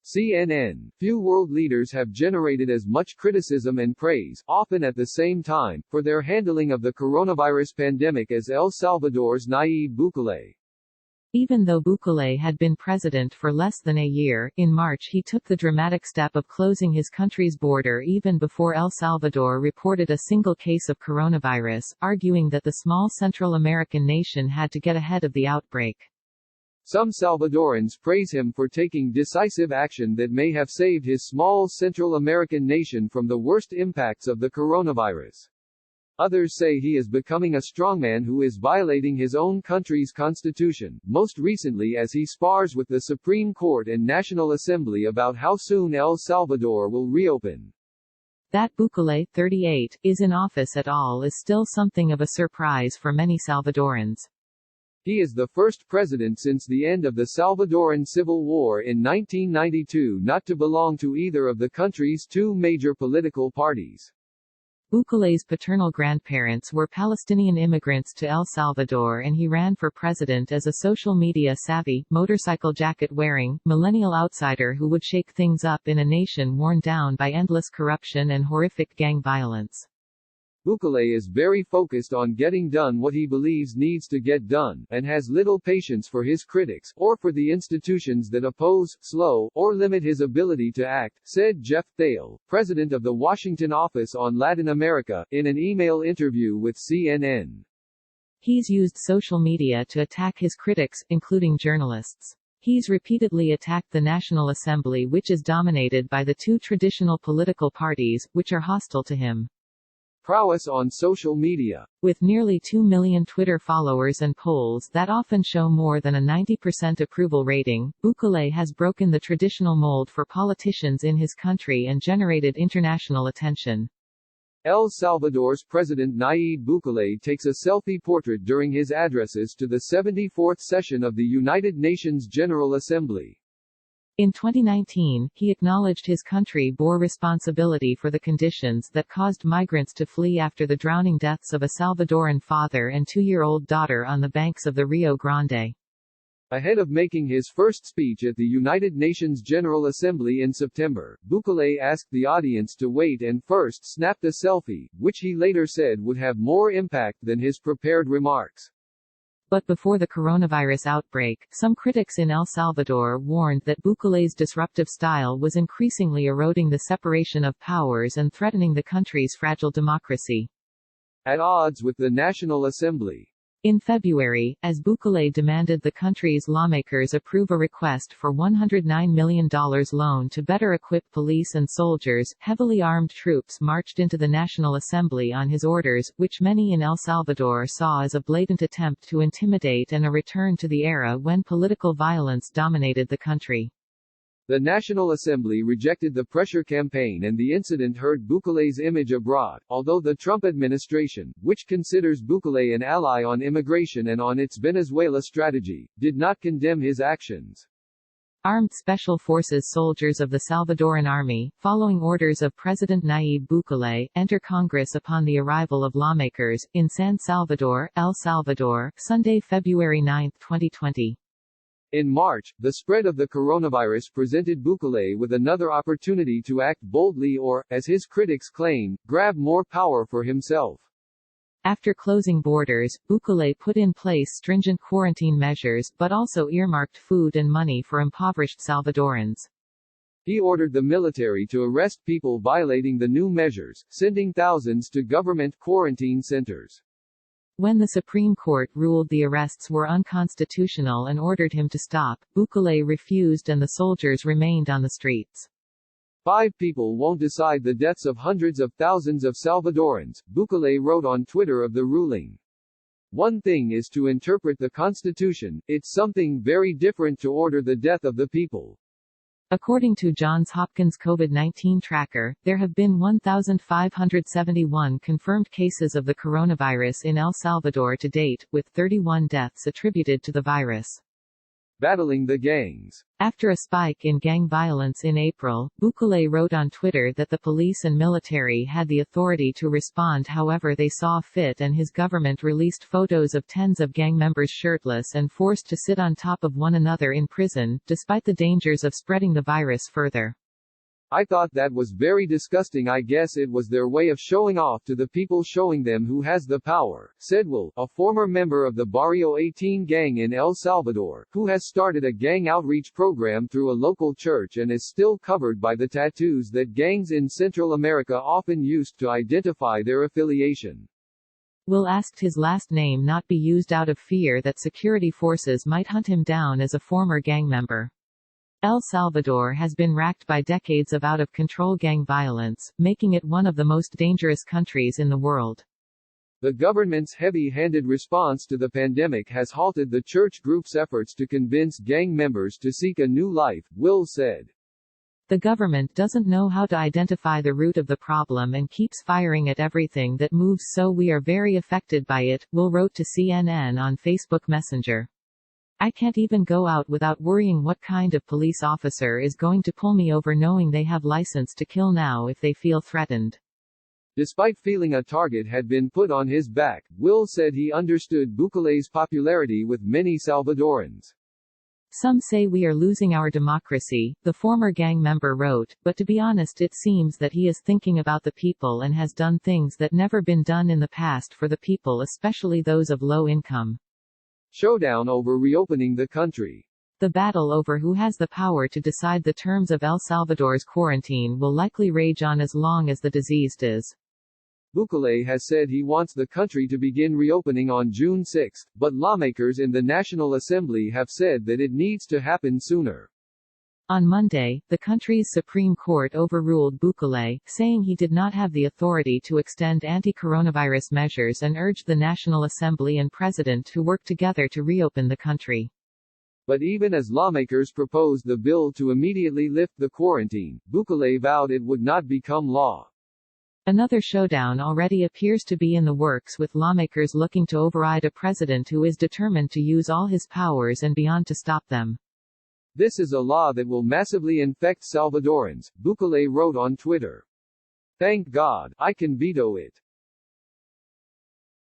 CNN. Few world leaders have generated as much criticism and praise, often at the same time, for their handling of the coronavirus pandemic as El Salvador's Nayib Bukele. Even though Bukele had been president for less than a year, in March he took the dramatic step of closing his country's border even before El Salvador reported a single case of coronavirus, arguing that the small Central American nation had to get ahead of the outbreak. Some Salvadorans praise him for taking decisive action that may have saved his small Central American nation from the worst impacts of the coronavirus. Others say he is becoming a strongman who is violating his own country's constitution, most recently as he spars with the Supreme Court and National Assembly about how soon El Salvador will reopen. That Bukele, 38, is in office at all is still something of a surprise for many Salvadorans. He is the first president since the end of the Salvadoran Civil War in 1992 not to belong to either of the country's two major political parties. Bukele's paternal grandparents were Palestinian immigrants to El Salvador, and he ran for president as a social media-savvy, motorcycle jacket-wearing, millennial outsider who would shake things up in a nation worn down by endless corruption and horrific gang violence. Bukele is very focused on getting done what he believes needs to get done, and has little patience for his critics, or for the institutions that oppose, slow, or limit his ability to act, said Jeff Thale, president of the Washington office on Latin America, in an email interview with CNN. He's used social media to attack his critics, including journalists. He's repeatedly attacked the National Assembly, which is dominated by the two traditional political parties, which are hostile to him. Prowess on social media. With nearly 2 million Twitter followers and polls that often show more than a 90% approval rating, Bukele has broken the traditional mold for politicians in his country and generated international attention. El Salvador's President Nayib Bukele takes a selfie portrait during his addresses to the 74th session of the United Nations General Assembly. In 2019, he acknowledged his country bore responsibility for the conditions that caused migrants to flee after the drowning deaths of a Salvadoran father and 2-year-old daughter on the banks of the Rio Grande. Ahead of making his first speech at the United Nations General Assembly in September, Bukele asked the audience to wait and first snapped a selfie, which he later said would have more impact than his prepared remarks. But before the coronavirus outbreak, some critics in El Salvador warned that Bukele's disruptive style was increasingly eroding the separation of powers and threatening the country's fragile democracy. At odds with the National Assembly. In February, as Bukele demanded the country's lawmakers approve a request for $109 million loan to better equip police and soldiers, heavily armed troops marched into the National Assembly on his orders, which many in El Salvador saw as a blatant attempt to intimidate and a return to the era when political violence dominated the country. The National Assembly rejected the pressure campaign and the incident hurt Bukele's image abroad, although the Trump administration, which considers Bukele an ally on immigration and on its Venezuela strategy, did not condemn his actions. Armed Special Forces soldiers of the Salvadoran Army, following orders of President Nayib Bukele, enter Congress upon the arrival of lawmakers, in San Salvador, El Salvador, Sunday, February 9, 2020. In March, the spread of the coronavirus presented Bukele with another opportunity to act boldly or, as his critics claim, grab more power for himself. After closing borders, Bukele put in place stringent quarantine measures, but also earmarked food and money for impoverished Salvadorans. He ordered the military to arrest people violating the new measures, sending thousands to government quarantine centers. When the Supreme Court ruled the arrests were unconstitutional and ordered him to stop, Bukele refused and the soldiers remained on the streets. 5 people won't decide the deaths of hundreds of thousands of Salvadorans, Bukele wrote on Twitter of the ruling. One thing is to interpret the Constitution, it's something very different to order the death of the people. According to Johns Hopkins COVID-19 tracker, there have been 1,571 confirmed cases of the coronavirus in El Salvador to date, with 31 deaths attributed to the virus. Battling the gangs. After a spike in gang violence in April, Bukele wrote on Twitter that the police and military had the authority to respond however they saw fit, and his government released photos of tens of gang members shirtless and forced to sit on top of one another in prison, despite the dangers of spreading the virus further. I thought that was very disgusting. I guess it was their way of showing off to the people, showing them who has the power, said Will, a former member of the Barrio 18 gang in El Salvador, who has started a gang outreach program through a local church and is still covered by the tattoos that gangs in Central America often used to identify their affiliation. Will asked his last name not be used out of fear that security forces might hunt him down as a former gang member. El Salvador has been racked by decades of out-of-control gang violence, making it one of the most dangerous countries in the world. The government's heavy-handed response to the pandemic has halted the church group's efforts to convince gang members to seek a new life, Will said. The government doesn't know how to identify the root of the problem and keeps firing at everything that moves, so we are very affected by it, Will wrote to CNN on Facebook Messenger. I can't even go out without worrying what kind of police officer is going to pull me over knowing they have license to kill now if they feel threatened. Despite feeling a target had been put on his back, Will said he understood Bukele's popularity with many Salvadorans. Some say we are losing our democracy, the former gang member wrote, but to be honest it seems that he is thinking about the people and has done things that never been done in the past for the people, especially those of low income. Showdown over reopening the country. The battle over who has the power to decide the terms of El Salvador's quarantine will likely rage on as long as the disease does. Bukele has said he wants the country to begin reopening on June 6, but lawmakers in the National Assembly have said that it needs to happen sooner. On Monday, the country's Supreme Court overruled Bukele, saying he did not have the authority to extend anti-coronavirus measures and urged the National Assembly and President to work together to reopen the country. But even as lawmakers proposed the bill to immediately lift the quarantine, Bukele vowed it would not become law. Another showdown already appears to be in the works, with lawmakers looking to override a president who is determined to use all his powers and beyond to stop them. This is a law that will massively infect Salvadorans, Bukele wrote on Twitter. Thank God, I can veto it.